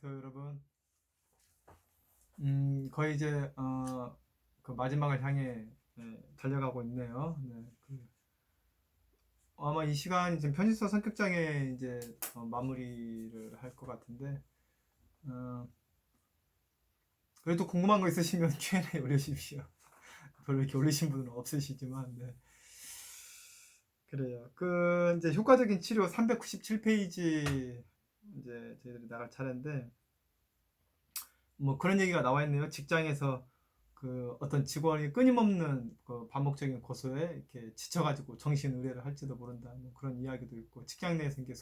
안녕하세요, 여러분. 거의 이제 그 마지막을 향해 달려가고 있네요. 네, 아마 이 시간 지금 편집서 성격장애 이제 마무리를 할 것 같은데, 어, 그래도 궁금한 거 있으시면 Q&A 올려주십시오. 별로 이렇게 올리신 분은 없으시지만, 네. 그래요. 그 이제 효과적인 치료 397페이지 이제 저희들이 나갈 차례인데, 뭐 그런 얘기가 나와 있네요. 직장에서 그 어떤 직원이 끊임없는 그 반복적인 고소에 이렇게 지쳐가지고 정신 의뢰를 할지도 모른다. 뭐 그런 이야기도 있고, 직장 내에서 이게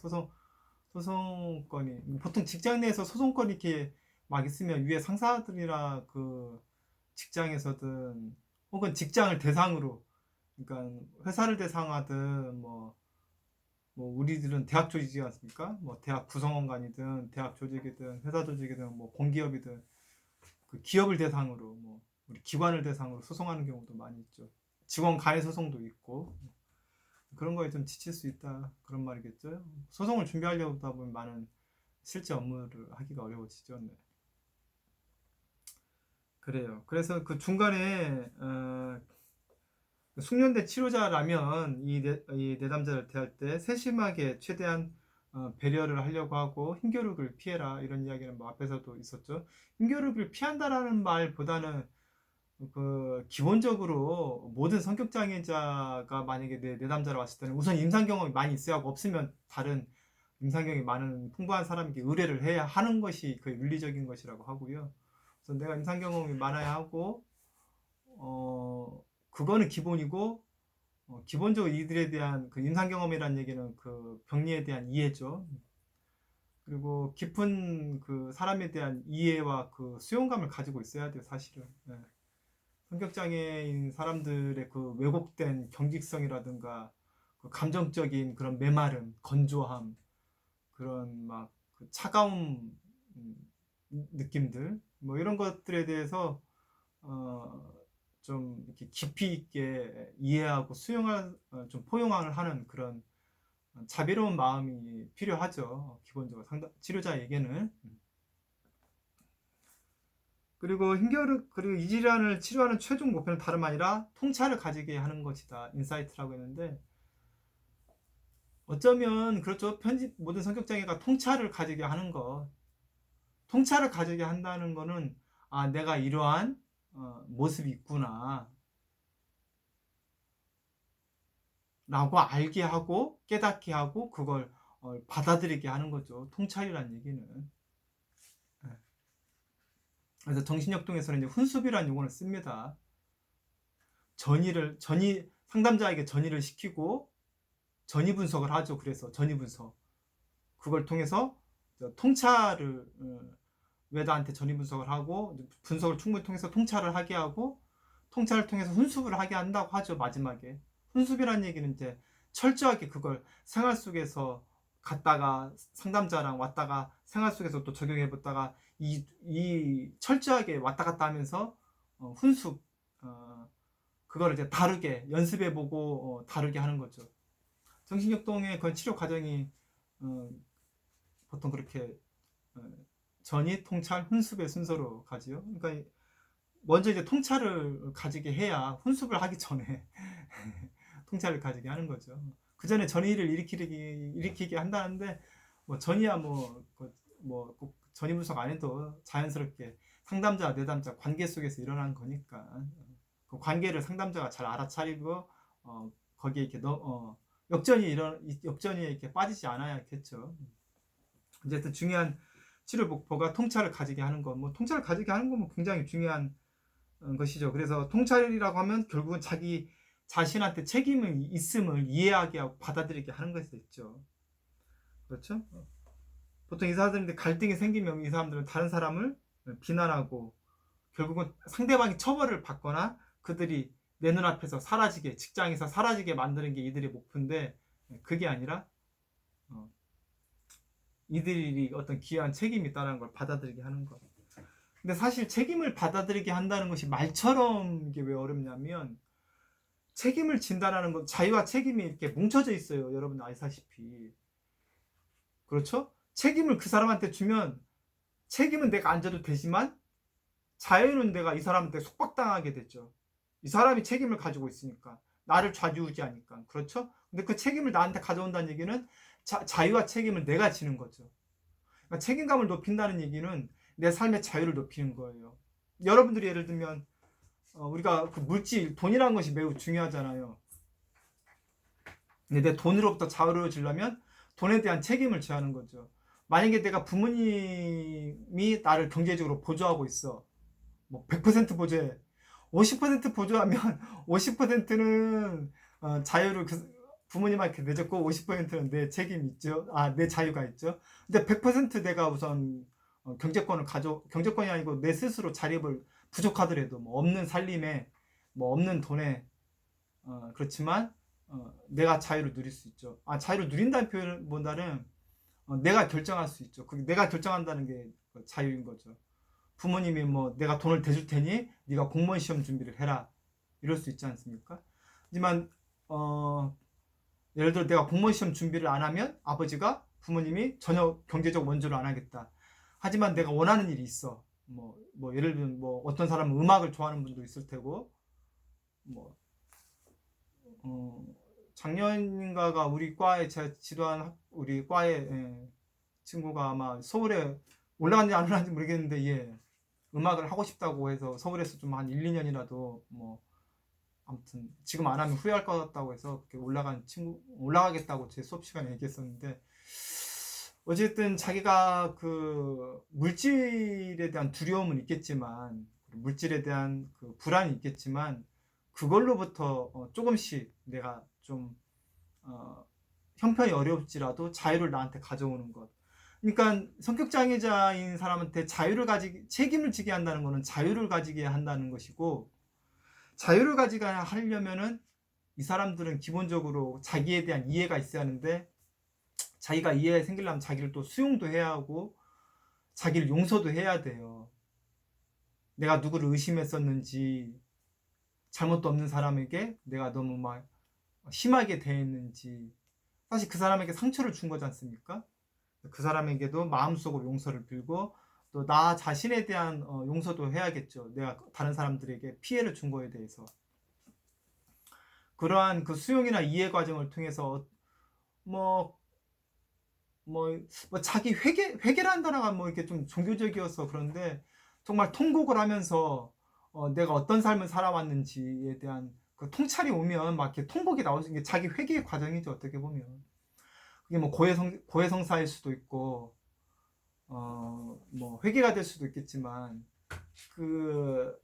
소송건이 보통 직장 내에서 소송건이 이렇게 막 있으면 위에 상사들이나 그 직장에서든 혹은 직장을 대상으로, 그러니까 회사를 대상하든 뭐 우리들은 대학 조직이지 않습니까? 뭐 대학 구성원관이든 대학 조직이든 회사 조직이든 뭐 공기업이든 그 기업을 대상으로 뭐 우리 기관을 대상으로 소송하는 경우도 많이 있죠. 직원 간의 소송도 있고 그런 거에 좀 지칠 수 있다 그런 말이겠죠. 소송을 준비하려고 하다 보면 많은 실제 업무를 하기가 어려워지죠. 네. 그래요. 그래서 그 중간에 숙련대 치료자라면 이 내담자를 대할 때 세심하게 최대한 배려를 하려고 하고 힘겨루기를 피해라 이런 이야기는 뭐 앞에서도 있었죠. 힘겨루기를 피한다라는 말보다는 그 기본적으로 모든 성격 장애자가 만약에 내담자로 왔을 때는 우선 임상 경험이 많이 있어야 하고, 없으면 다른 임상 경험이 많은 풍부한 사람에게 의뢰를 해야 하는 것이 그 윤리적인 것이라고 하고요. 그래서 내가 임상 경험이 많아야 하고 그거는 기본이고, 기본적으로 이들에 대한 그 임상 경험이라는 얘기는 그 병리에 대한 이해죠. 그리고 깊은 그 사람에 대한 이해와 그 수용감을 가지고 있어야 돼요, 사실은. 네. 성격장애인 사람들의 그 왜곡된 경직성이라든가 그 감정적인 그런 메마름, 건조함, 그런 막그 차가운 느낌들, 뭐 이런 것들에 대해서 어, 좀 이렇게 깊이 있게 이해하고 수용할, 좀 포용을 하는 그런 자비로운 마음이 필요하죠. 기본적으로 치료자에게는. 그리고 이 질환을 치료하는 최종 목표는 다름 아니라 통찰을 가지게 하는 것이다. 인사이트라고 했는데, 어쩌면 그렇죠. 모든 성격장애가 통찰을 가지게 하는 것. 통찰을 가지게 한다는 거는, 아, 내가 이러한 모습이 있구나 라고 알게 하고 깨닫게 하고 그걸 받아들이게 하는 거죠. 통찰이라는 얘기는. 예. 그래서 정신역동에서는 이제 훈수비라는 용어를 씁니다. 상담자에게 전의를 시키고 전이 분석을 하죠. 그래서 전이 분석. 그걸 통해서 통찰을, 외다한테 전이 분석을 하고, 분석을 충분히 통해서 통찰을 하게 하고, 통찰을 통해서 훈수를 하게 한다고 하죠. 마지막에 훈수비라는 얘기는 이제 철저하게 그걸 생활 속에서 갔다가 상담자랑 왔다가 생활 속에서 또 적용해 보다가 이 철저하게 왔다 갔다 하면서 훈수, 그거를 이제 다르게 연습해 보고 다르게 하는 거죠. 정신역동의 그 치료 과정이 어, 보통 그렇게 어, 전이 통찰 훈습의 순서로 가지요. 그러니까 먼저 이제 통찰을 가지게 해야 훈습을 하기 전에 통찰을 가지게 하는 거죠. 그 전에 전이를 일으키게 한다는데, 뭐 전이야 뭐꼭 전이 분석 안 해도 자연스럽게 상담자 내담자 관계 속에서 일어나는 거니까 그 관계를 상담자가 잘 알아차리고 거기에 이렇게 역전이 이렇게 빠지지 않아야겠죠. 어쨌든 중요한 치료 목표가 통찰을 가지게 하는 것. 뭐 통찰을 가지게 하는 건 뭐 굉장히 중요한 것이죠. 그래서 통찰이라고 하면 결국은 자기 자신한테 책임이 있음을 이해하게 하고 받아들이게 하는 것이겠죠. 그렇죠? 보통 이 사람들인데 갈등이 생기면 이 사람들은 다른 사람을 비난하고 결국은 상대방이 처벌을 받거나 그들이 내 눈앞에서 사라지게, 직장에서 사라지게 만드는 게 이들의 목표인데, 그게 아니라 이들이 어떤 기여한 책임이 있다는 걸 받아들이게 하는 것. 근데 사실 책임을 받아들이게 한다는 것이 말처럼 이게 왜 어렵냐면, 책임을 진다라는 건 자유와 책임이 이렇게 뭉쳐져 있어요. 여러분 아시다시피. 그렇죠? 책임을 그 사람한테 주면 책임은 내가 안 져도 되지만 자유는 내가 이 사람한테 속박당하게 됐죠. 이 사람이 책임을 가지고 있으니까, 나를 좌지우지하니까. 그렇죠? 근데 그 책임을 나한테 가져온다는 얘기는 자유와 책임을 내가 지는 거죠. 그러니까 책임감을 높인다는 얘기는 내 삶의 자유를 높이는 거예요. 여러분들이 예를 들면 우리가 그 물질, 돈이라는 것이 매우 중요하잖아요. 근데 내 돈으로부터 자유로워지려면 돈에 대한 책임을 져야 하는 거죠. 만약에 내가 부모님이 나를 경제적으로 보조하고 있어. 뭐 100% 보조해. 50% 보조하면 50%는 자유를 부모님한테 내줬고 50%는 내 책임이 있죠. 내 자유가 있죠. 근데 100% 내가 우선 경제권이 아니고 내 스스로 자립을 부족하더라도 뭐 없는 살림에 뭐 없는 돈에 그렇지만 내가 자유를 누릴 수 있죠. 자유를 누린다는 표현보다는 내가 결정할 수 있죠. 그게 내가 결정한다는 게 자유인 거죠. 부모님이 뭐 내가 돈을 대줄 테니 네가 공무원 시험 준비를 해라 이럴 수 있지 않습니까? 하지만 예를 들어 내가 공무원 시험 준비를 안 하면 아버지가 부모님이 전혀 경제적 원조를 안 하겠다. 하지만 내가 원하는 일이 있어. 뭐 예를 들면 뭐 어떤 사람은 음악을 좋아하는 분도 있을 테고 뭐 작년인가가 우리 과에 제가 지도한 우리 과의 친구가 아마 서울에 올라갔는지 안 올라갔는지 모르겠는데 예. 음악을 하고 싶다고 해서 서울에서 좀 한 1, 2년이라도 뭐 아무튼 지금 안 하면 후회할 것 같다고 해서 그렇게 올라가겠다고 제 수업 시간에 얘기했었는데 어쨌든 자기가 그 물질에 대한 두려움은 있겠지만 물질에 대한 그 불안이 있겠지만 그걸로부터 조금씩 내가 좀 형편이 어렵지라도 자유를 나한테 가져오는 것. 그러니까 성격장애자인 사람한테 책임을 지게 한다는 것은 자유를 가지게 한다는 것이고, 자유를 가지게 하려면은 이 사람들은 기본적으로 자기에 대한 이해가 있어야 하는데, 자기가 이해 생기려면 자기를 또 수용도 해야 하고, 자기를 용서도 해야 돼요. 내가 누구를 의심했었는지, 잘못도 없는 사람에게 내가 너무 막 심하게 대했는지, 사실 그 사람에게 상처를 준 거지 않습니까? 그 사람에게도 마음속으로 용서를 빌고 또 나 자신에 대한 용서도 해야겠죠. 내가 다른 사람들에게 피해를 준 거에 대해서. 그러한 그 수용이나 이해 과정을 통해서 뭐, 자기 회개라는 단어가 뭐 이렇게 좀 종교적이어서 그런데 정말 통곡을 하면서 내가 어떤 삶을 살아왔는지에 대한 그 통찰이 오면 막 이렇게 통곡이 나오는 게 자기 회개의 과정이죠. 어떻게 보면. 그게 뭐 고해성사일 수도 있고 뭐 회개가 될 수도 있겠지만 그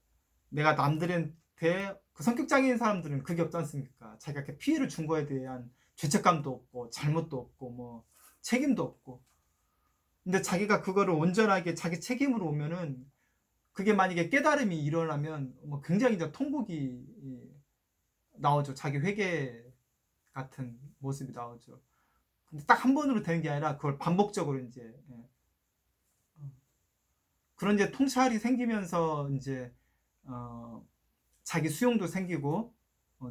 내가 남들한테 그 성격장애인 사람들은 그게 없지 않습니까? 자기가 이렇게 피해를 준 거에 대한 죄책감도 없고 잘못도 없고 뭐 책임도 없고 근데 자기가 그거를 온전하게 자기 책임으로 오면은 그게 만약에 깨달음이 일어나면 뭐 굉장히 이제 통곡이 나오죠. 자기 회개 같은 모습이 나오죠. 근데 딱 한 번으로 되는 게 아니라 그걸 반복적으로 이제 그런 이제 통찰이 생기면서 이제 자기 수용도 생기고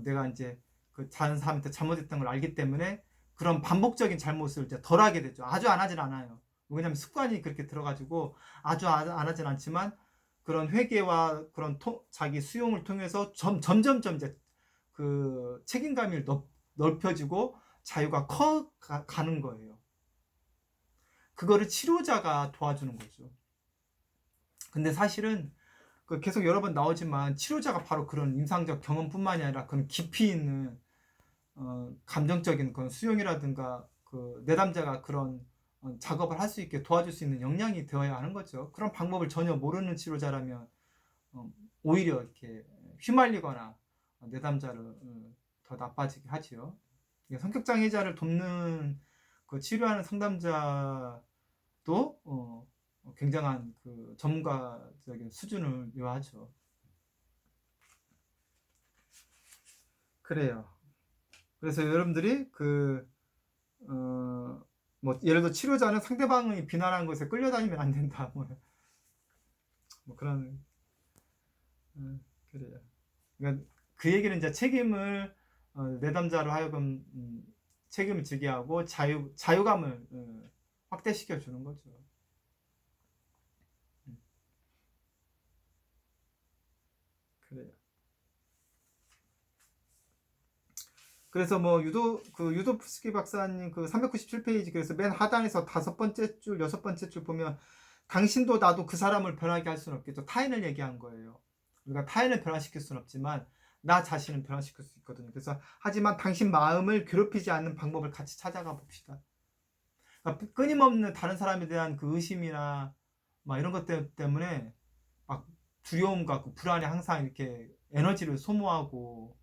내가 이제 그 다른 사람한테 잘못했던 걸 알기 때문에 그런 반복적인 잘못을 이제 덜 하게 되죠. 아주 안 하진 않아요. 왜냐하면 습관이 그렇게 들어가지고 아주 안 하진 않지만 그런 회개와 그런 자기 수용을 통해서 점점점 이제 그 책임감이 넓혀지고 자유가 커 가는 거예요. 그거를 치료자가 도와주는 거죠. 근데 사실은 그 계속 여러 번 나오지만 치료자가 바로 그런 임상적 경험뿐만이 아니라 그런 깊이 있는 감정적인 그런 수용이라든가 그 내담자가 그런 작업을 할 수 있게 도와줄 수 있는 역량이 되어야 하는 거죠. 그런 방법을 전혀 모르는 치료자라면 오히려 이렇게 휘말리거나 내담자를 더 나빠지게 하지요. 성격장애자를 돕는 그 치료하는 상담자도 굉장한 그 전문가적인 수준을 요하죠. 그래요. 그래서 여러분들이 뭐 예를 들어 치료자는 상대방이 비난하는 것에 끌려다니면 안 된다. 뭐 그런 그래요. 그러니까 그 얘기는 이제 책임을 내담자로 하여금 책임을 지게 하고 자유감을 확대시켜 주는 거죠. 그래요. 그래서 뭐 유도프스키 박사님 그 397페이지 그래서 맨 하단에서 5번째 줄, 6번째 줄 보면 당신도 나도 그 사람을 변하게 할 수는 없겠죠. 타인을 얘기한 거예요. 우리가 타인을 변화시킬 수는 없지만 나 자신은 변화시킬 수 있거든요. 그래서 하지만 당신 마음을 괴롭히지 않는 방법을 같이 찾아가 봅시다. 그러니까 끊임없는 다른 사람에 대한 그 의심이나 막 이런 것 때문에 막 두려움과 그 불안에 항상 이렇게 에너지를 소모하고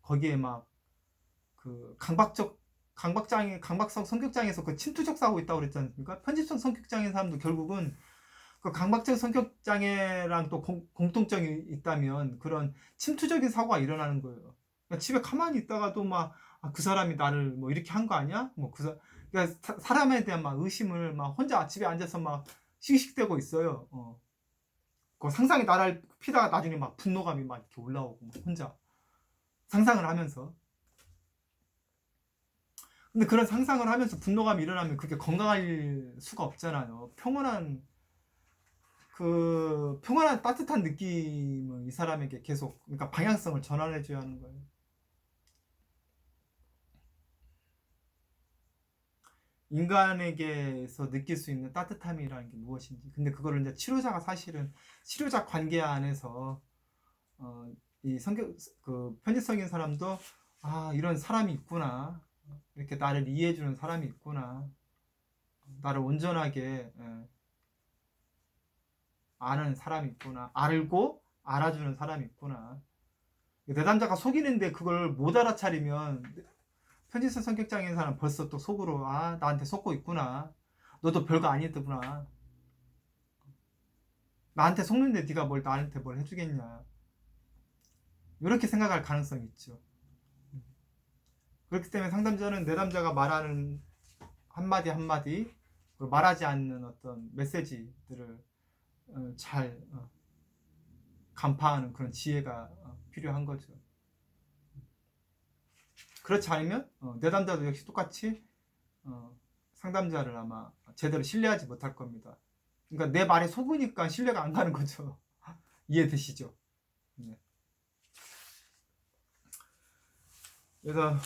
거기에 막 그 강박성 성격장애에서 그 침투적 사고 있다고 그랬지 않습니까? 편집성 성격장애 사람도 결국은 그 강박적 성격장애랑 또 공통점이 있다면 그런 침투적인 사고가 일어나는 거예요. 그러니까 집에 가만히 있다가도 막 그 사람이 나를 뭐 이렇게 한 거 아니야? 그러니까 사람에 대한 막 의심을 막 혼자 집에 앉아서 막 씩씩대고 있어요. 그 상상이 나를 피다가 나중에 막 분노감이 막 이렇게 올라오고 막 혼자 상상을 하면서. 근데 그런 상상을 하면서 분노감이 일어나면 그게 건강할 수가 없잖아요. 평온한 따뜻한 느낌을 이 사람에게 계속, 그러니까 방향성을 전환해줘야 하는 거예요. 인간에게서 느낄 수 있는 따뜻함이라는 게 무엇인지. 근데 그거를 이제 치료자가 사실은 치료자 관계 안에서 이 편집성인 사람도 이런 사람이 있구나. 이렇게 나를 이해해주는 사람이 있구나. 나를 온전하게 아는 사람이 있구나. 알고 알아주는 사람이 있구나. 내담자가 속이는데 그걸 못 알아차리면 편집성 성격장애인 사람 벌써 또 속으로 나한테 속고 있구나. 너도 별거 아니더구나. 나한테 속는데 네가 나한테 뭘 해주겠냐. 이렇게 생각할 가능성이 있죠. 그렇기 때문에 상담자는 내담자가 말하는 한마디 한마디, 말하지 않는 어떤 메시지들을 잘 간파하는 그런 지혜가 필요한 거죠. 그렇지 않으면 내담자도 역시 똑같이 상담자를 아마 제대로 신뢰하지 못할 겁니다. 그러니까 내 말에 속으니까 신뢰가 안 가는 거죠. 이해되시죠? 네. 그래서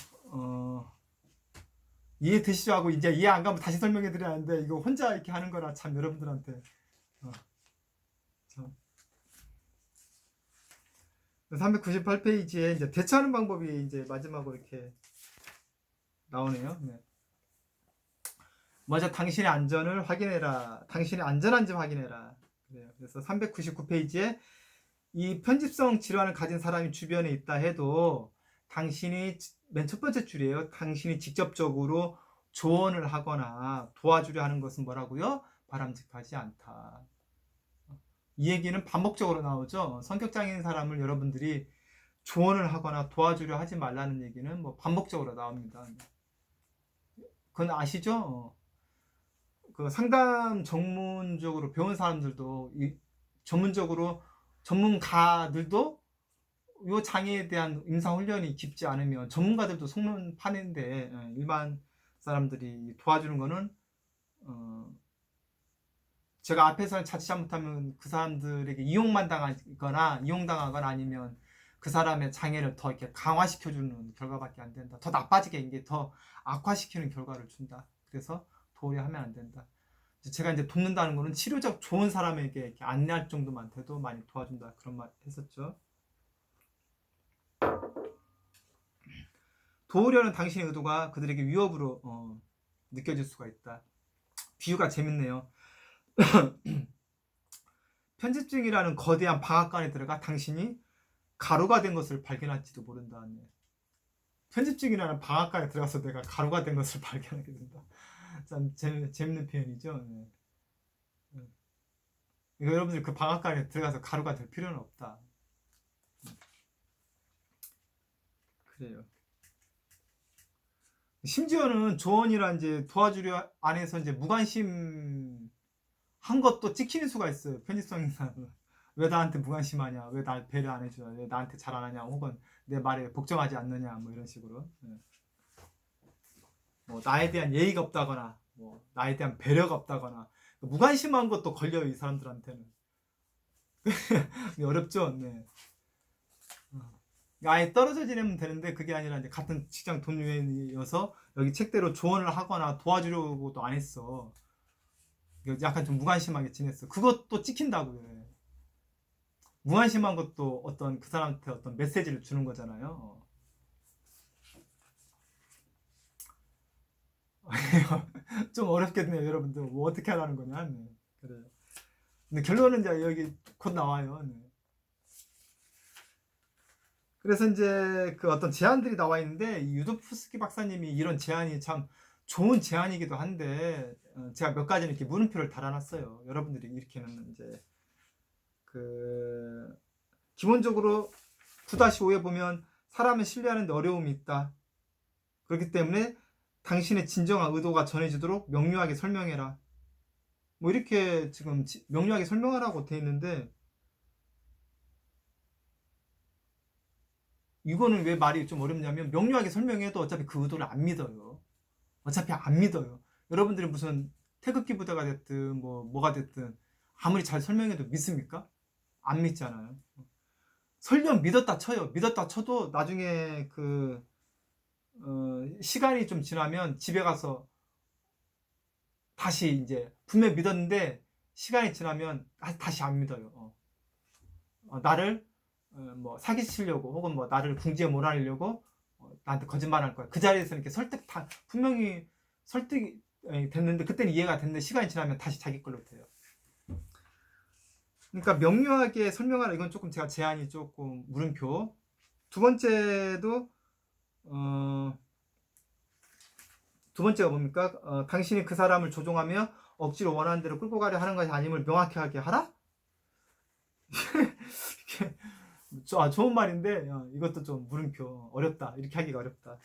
이해되시죠? 하고 이제 이해 안 가면 다시 설명해 드려야 하는데 이거 혼자 이렇게 하는 거라 참 여러분들한테 참. 398페이지에 이제 대처하는 방법이 이제 마지막으로 이렇게 나오네요. 네. 먼저 당신의 안전을 확인해라. 당신이 안전한지 확인해라. 그래서 399페이지에 이 편집성 질환을 가진 사람이 주변에 있다 해도 당신이 맨 첫 번째 줄이에요. 당신이 직접적으로 조언을 하거나 도와주려 하는 것은 뭐라고요? 바람직하지 않다. 이 얘기는 반복적으로 나오죠. 성격장애인 사람을 여러분들이 조언을 하거나 도와주려 하지 말라는 얘기는 뭐 반복적으로 나옵니다. 그건 아시죠? 그 상담 전문적으로 배운 사람들도 전문가들도 이 장애에 대한 임상 훈련이 깊지 않으면 전문가들도 속는 판인데 일반 사람들이 도와주는 거는 제가 앞에서 자칫 잘못하면 그 사람들에게 이용당하거나 아니면 그 사람의 장애를 더 이렇게 강화시켜주는 결과밖에 안 된다. 더 나빠지게 이게 더 악화시키는 결과를 준다. 그래서 도우려 하면 안 된다. 제가 이제 돕는다는 거는 치료적 좋은 사람에게 이렇게 안내할 정도만 돼도 많이 도와준다. 그런 말 했었죠. 도우려는 당신의 의도가 그들에게 위협으로 느껴질 수가 있다. 비유가 재밌네요. 편집증이라는 거대한 방앗간에 들어가 당신이 가루가 된 것을 발견할지도 모른다. 편집증이라는 방앗간에 들어가서 내가 가루가 된 것을 발견하게 된다. 참 재밌는 표현이죠. 네. 이거 여러분들 그 방앗간에 들어가서 가루가 될 필요는 없다. 그래요. 심지어는 조언이란 이제 도와주려 안에서 이제 무관심 한 것도 찍히는 수가 있어요. 편집성인 사람은. 왜 나한테 무관심하냐? 왜 날 배려 안 해주냐? 왜 나한테 잘 안 하냐? 혹은 내 말에 복종하지 않느냐? 뭐 이런 식으로. 뭐 나에 대한 예의가 없다거나, 뭐 나에 대한 배려가 없다거나, 무관심한 것도 걸려요. 이 사람들한테는. 어렵죠? 네. 아예 떨어져 지내면 되는데 그게 아니라 이제 같은 직장 동료여서 여기 책대로 조언을 하거나 도와주려고도 안 했어. 약간 좀 무관심하게 지냈어. 그것도 찍힌다고 해. 무관심한 것도 어떤 그 사람한테 어떤 메시지를 주는 거잖아요. 좀 어렵겠네요, 여러분들. 뭐 어떻게 하라는 거냐. 네. 그래. 근데 결론은 이제 여기 곧 나와요. 네. 그래서 이제 그 어떤 제안들이 나와 있는데 이 유도프스키 박사님이 이런 제안이 참 좋은 제안이기도 한데 제가 몇 가지는 이렇게 물음표를 달아놨어요. 여러분들이 이렇게는 이제 그 기본적으로 9-5에 보면 사람을 신뢰하는 데 어려움이 있다. 그렇기 때문에 당신의 진정한 의도가 전해지도록 명료하게 설명해라. 뭐 이렇게 지금 명료하게 설명하라고 돼 있는데 이거는 왜 말이 좀 어렵냐면 명료하게 설명해도 어차피 그 의도를 안 믿어요. 어차피 안 믿어요. 여러분들이 무슨 태극기 부대가 됐든 뭐가 됐든 아무리 잘 설명해도 믿습니까? 안 믿잖아요. 설령 믿었다 쳐요. 믿었다 쳐도 나중에 시간이 좀 지나면 집에 가서 다시 이제 분명 믿었는데 시간이 지나면 다시 안 믿어요. 나를 뭐 사기치려고 혹은 뭐 나를 궁지에 몰아내려고 나한테 거짓말할 거야. 그 자리에서 이렇게 분명히 설득이 됐는데 그때는 이해가 됐는데 시간이 지나면 다시 자기 걸로 돼요. 그러니까 명료하게 설명하라. 이건 조금 제가 제안이 조금 물음표. 두 번째도 두 번째가 뭡니까? 당신이 그 사람을 조종하며 억지로 원하는 대로 끌고 가려 하는 것이 아님을 명확히 하게 하라? 좋은 말인데 이것도 좀 물음표. 어렵다. 이렇게 하기가 어렵다.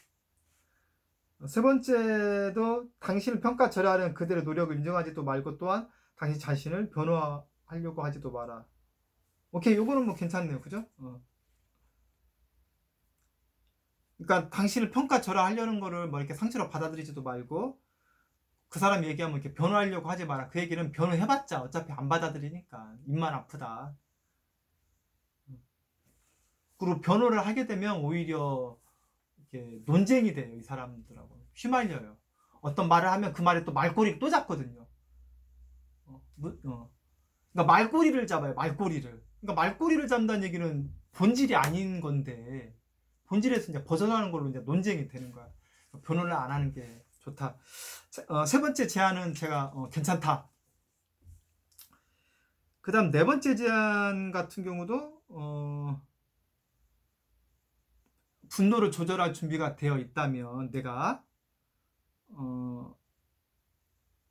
세 번째도 당신을 평가절하하는 그들의 노력을 인정하지도 말고 또한 당신 자신을 변호하려고 하지도 마라. 오케이, 요거는 뭐 괜찮네요. 그죠? 그러니까 당신을 평가절하하려는 거를 뭐 이렇게 상처로 받아들이지도 말고 그 사람 얘기하면 이렇게 변호하려고 하지 마라. 그 얘기는 변호해봤자 어차피 안 받아들이니까 입만 아프다. 그리고 변호를 하게 되면 오히려 이렇게 논쟁이 돼요. 이 사람들하고 휘말려요. 어떤 말을 하면 그 말에 또 말꼬리를 또 잡거든요. 그러니까 말꼬리를 잡아요. 말꼬리를. 그러니까 말꼬리를 잡는다는 얘기는 본질이 아닌 건데 본질에서 이제 벗어나는 걸로 이제 논쟁이 되는 거야. 변호를 안 하는 게 좋다. 세 번째 제안은 제가 괜찮다. 그 다음 네 번째 제안 같은 경우도 분노를 조절할 준비가 되어 있다면 내가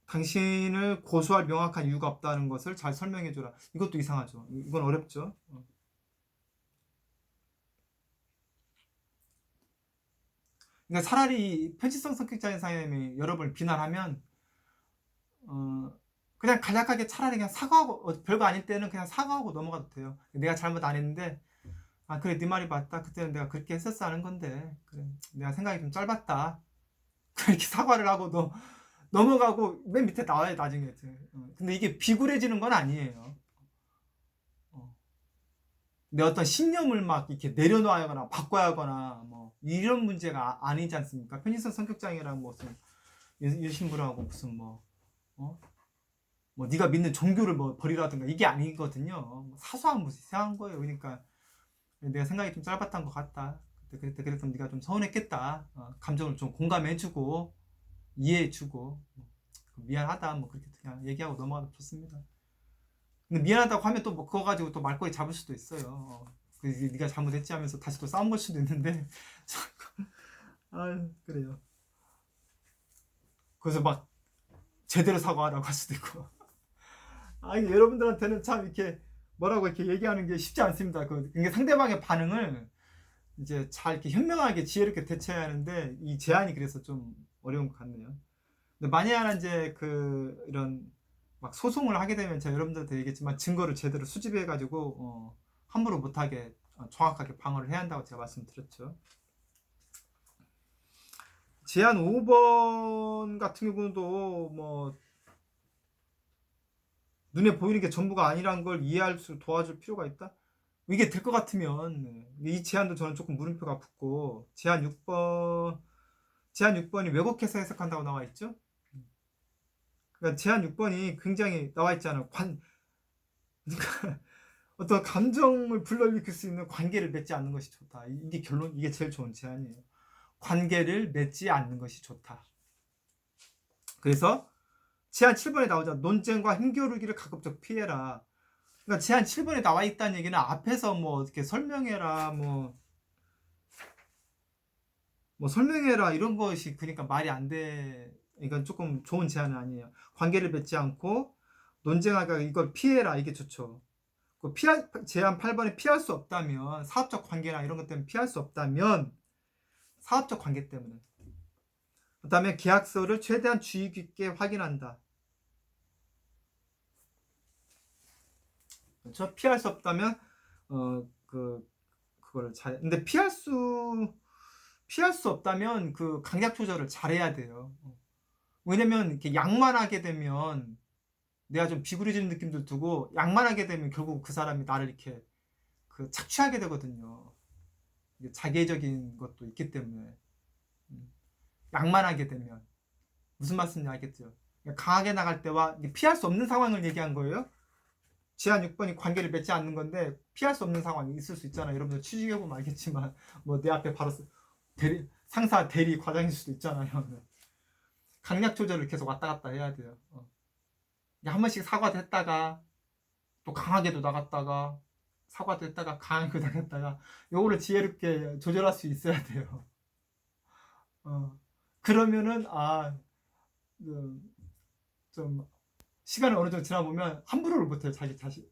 당신을 고소할 명확한 이유가 없다는 것을 잘 설명해줘라. 이것도 이상하죠. 이건 어렵죠. 그러니까 차라리 편집성 성격자인 사람이 여러분을 비난하면 그냥 간략하게 차라리 그냥 사과하고 별거 아닐 때는 그냥 사과하고 넘어가도 돼요. 내가 잘못 안 했는데 그래 네 말이 맞다. 그때는 내가 그렇게 했었어 하는 건데 그래 내가 생각이 좀 짧았다. 그렇게 사과를 하고 넘어가고 맨 밑에 나와요 나중에. 근데 이게 비굴해지는 건 아니에요. 내 어떤 신념을 막 이렇게 내려놔야 하거나 바꿔야 하거나 뭐 이런 문제가 아니지 않습니까? 편의성 성격장애랑 무슨 유신부라고 무슨 뭐 네가 믿는 종교를 뭐 버리라든가 이게 아니거든요. 사소한 무슨 이상한 거예요. 그러니까 내가 생각이 좀 짧았던 것 같다. 그래서 네가 좀 서운했겠다. 감정을 좀 공감해주고 이해해주고 미안하다 뭐 그렇게 그냥 얘기하고 넘어가도 좋습니다. 근데 미안하다고 하면 또 뭐 그거 가지고 또 말꼬리 잡을 수도 있어요. 네가 잘못했지 하면서 다시 또 싸움 걸 수도 있는데 그래요. 그래서 막 제대로 사과하라고 할 수도 있고 여러분들한테는 참 이렇게 뭐라고 이렇게 얘기하는 게 쉽지 않습니다. 그게 상대방의 반응을 이제 잘 이렇게 현명하게 지혜롭게 대처해야 하는데 이 제안이 그래서 좀 어려운 것 같네요. 근데 만약에 이제 이런 막 소송을 하게 되면 제가 여러분들한테 얘기했지만 증거를 제대로 수집해 가지고 함부로 못하게 정확하게 방어를 해야 한다고 제가 말씀드렸죠. 제안 5번 같은 경우도 뭐 눈에 보이는 게 전부가 아니란 걸 이해할 수 도와줄 필요가 있다. 이게 될 것 같으면 이 제안도 저는 조금 물음표가 붙고 제안 6번이 왜곡해서 해석한다고 나와 있죠. 그러니까 제안 6번이 굉장히 나와 있잖아요. 그러니까 어떤 감정을 불러일으킬 수 있는 관계를 맺지 않는 것이 좋다. 이게 결론, 이게 제일 좋은 제안이에요. 관계를 맺지 않는 것이 좋다. 그래서 제안 7번에 나오죠. 논쟁과 힘겨루기를 가급적 피해라. 그러니까 제안 7번에 나와 있다는 얘기는 앞에서 뭐 어떻게 설명해라, 뭐 설명해라 이런 것이 그러니까 말이 안 돼. 이건 조금 좋은 제안은 아니에요. 관계를 맺지 않고 논쟁하가 이걸 피해라, 이게 좋죠. 제안 8번에 피할 수 없다면, 사업적 관계나 이런 것 때문에 피할 수 없다면, 사업적 관계 때문에. 그 다음에 계약서를 최대한 주의 깊게 확인한다. 그렇죠? 피할 수 없다면 그거를 잘. 근데 피할 수 없다면 그 강약 조절을 잘해야 돼요. 왜냐면 이렇게 양만하게 되면 내가 좀 비굴해지는 느낌도 두고, 양만하게 되면 결국 그 사람이 나를 이렇게 착취하게 되거든요. 자기애적인 것도 있기 때문에. 양만하게 되면 무슨 말씀인지 알겠죠? 강하게 나갈 때와 피할 수 없는 상황을 얘기한 거예요. 제안 6번이 관계를 맺지 않는 건데 피할 수 없는 상황이 있을 수 있잖아요. 여러분들 취직해보면 알겠지만 뭐 내 앞에 바로 상사 대리 과장일 수도 있잖아요. 강약 조절을 계속 왔다 갔다 해야 돼요. 한 번씩 사과도 했다가 또 강하게도 나갔다가 사과도 했다가 강하게 나갔다가 요거를 지혜롭게 조절할 수 있어야 돼요. 그러면은 좀 시간이 어느 정도 지나 보면 함부로를 못해요. 자기 자신,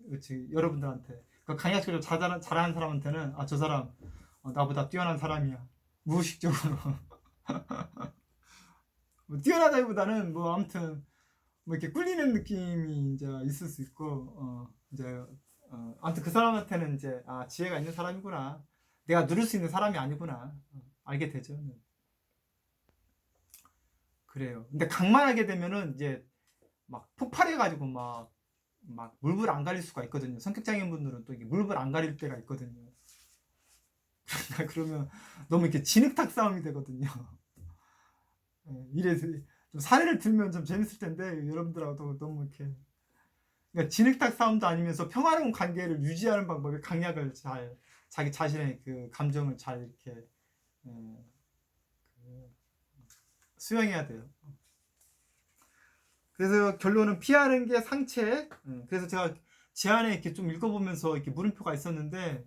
여러분들한테. 그 강약 조절 잘하는 사람한테는 저 사람 나보다 뛰어난 사람이야. 무의식적으로. 뭐 뛰어나다기보다는 뭐 아무튼 뭐 이렇게 꿀리는 느낌이 이제 있을 수 있고, 이제 아무튼 그 사람한테는 이제 지혜가 있는 사람이구나. 내가 누를 수 있는 사람이 아니구나. 알게 되죠. 그래요. 근데 강만하게 되면은 이제 막 폭발해가지고 막 물불 안 가릴 수가 있거든요. 성격장애인 분들은 또 이게 물불 안 가릴 때가 있거든요. 그러면 너무 이렇게 진흙탕 싸움이 되거든요. 이래서 좀 사례를 들면 좀 재밌을 텐데 여러분들하고도 너무 이렇게, 그러니까 진흙탕 싸움도 아니면서 평화로운 관계를 유지하는 방법이 강약을 잘, 자기 자신의 그 감정을 잘 이렇게 수용해야 돼요. 그래서 결론은 피하는 게 상책. 그래서 제가 제안에 이렇게 좀 읽어보면서 이렇게 물음표가 있었는데,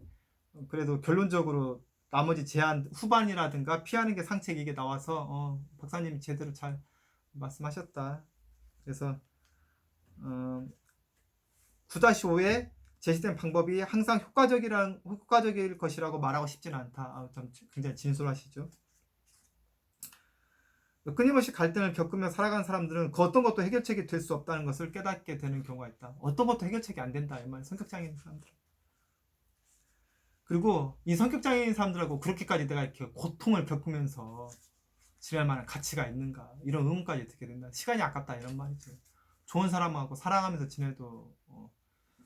그래도 결론적으로 나머지 제안 후반이라든가 피하는 게 상책 이게 나와서 박사님이 제대로 잘 말씀하셨다. 그래서 9-5에 제시된 방법이 항상 효과적일 것이라고 말하고 싶지는 않다. 참 굉장히 진솔하시죠. 끊임없이 갈등을 겪으며 살아가는 사람들은 그 어떤 것도 해결책이 될 수 없다는 것을 깨닫게 되는 경우가 있다. 어떤 것도 해결책이 안 된다. 이 말. 성격장애인 사람들. 그리고 이 성격장애인 사람들하고 그렇게까지 내가 이렇게 고통을 겪으면서 지낼 만한 가치가 있는가, 이런 의문까지 듣게 된다. 시간이 아깝다 이런 말이죠. 좋은 사람하고 사랑하면서 지내도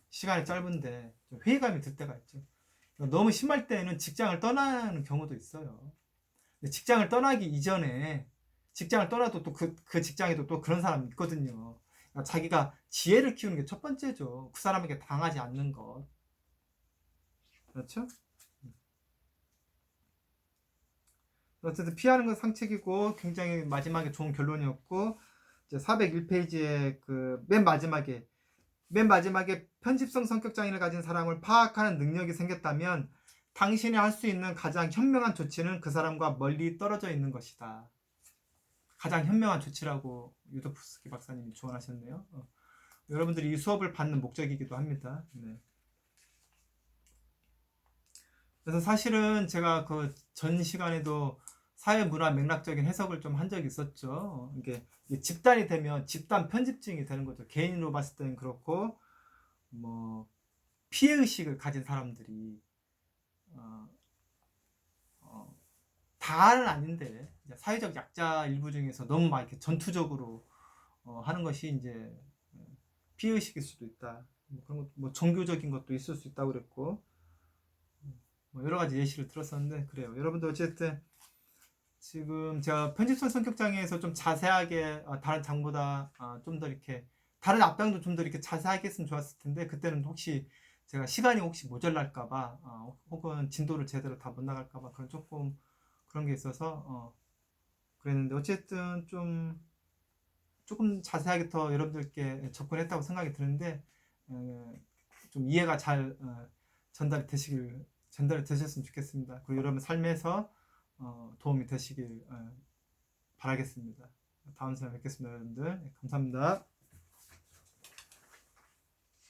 시간이 짧은데 좀 회의감이 들 때가 있죠. 너무 심할 때는 직장을 떠나는 경우도 있어요. 직장을 떠나기 이전에, 직장을 떠나도 또 그 직장에도 또 그런 사람이 있거든요. 그러니까 자기가 지혜를 키우는 게 첫 번째죠. 그 사람에게 당하지 않는 것. 그렇죠? 어쨌든 피하는 건 상책이고 굉장히 마지막에 좋은 결론이었고, 이제 401페이지의 그 맨 마지막에 편집성 성격 장애를 가진 사람을 파악하는 능력이 생겼다면 당신이 할 수 있는 가장 현명한 조치는 그 사람과 멀리 떨어져 있는 것이다. 가장 현명한 조치라고 유도프스키 박사님이 조언하셨네요. 여러분들이 이 수업을 받는 목적이기도 합니다. 네. 그래서 사실은 제가 그 전 시간에도 사회문화 맥락적인 해석을 좀 한 적이 있었죠. 이게 집단이 되면 집단 편집증이 되는 거죠. 개인으로 봤을 때는 그렇고, 뭐 피해의식을 가진 사람들이 다는 아닌데 사회적 약자 일부 중에서 너무 막 이렇게 전투적으로 하는 것이 이제 피해의식일 수도 있다. 뭐 그런 것, 뭐 종교적인 것도 있을 수 있다고 그랬고, 뭐 여러 가지 예시를 들었었는데 그래요. 여러분들 어쨌든 지금 제가 편집성 성격장애에서 좀 자세하게 다른 장보다 좀 더 이렇게 다른 앞장도 좀 더 이렇게 자세하게 했으면 좋았을 텐데 그때는 혹시 제가 시간이 혹시 모자랄까봐 혹은 진도를 제대로 다 못 나갈까봐 그런 조금 그런 게 있어서 그랬는데 어쨌든 좀 조금 자세하게 더 여러분들께 접근했다고 생각이 드는데 좀 이해가 잘 전달이 되셨으면 좋겠습니다. 그리고 여러분 삶에서 도움이 되시길 바라겠습니다. 다음 시간에 뵙겠습니다, 여러분들. 감사합니다.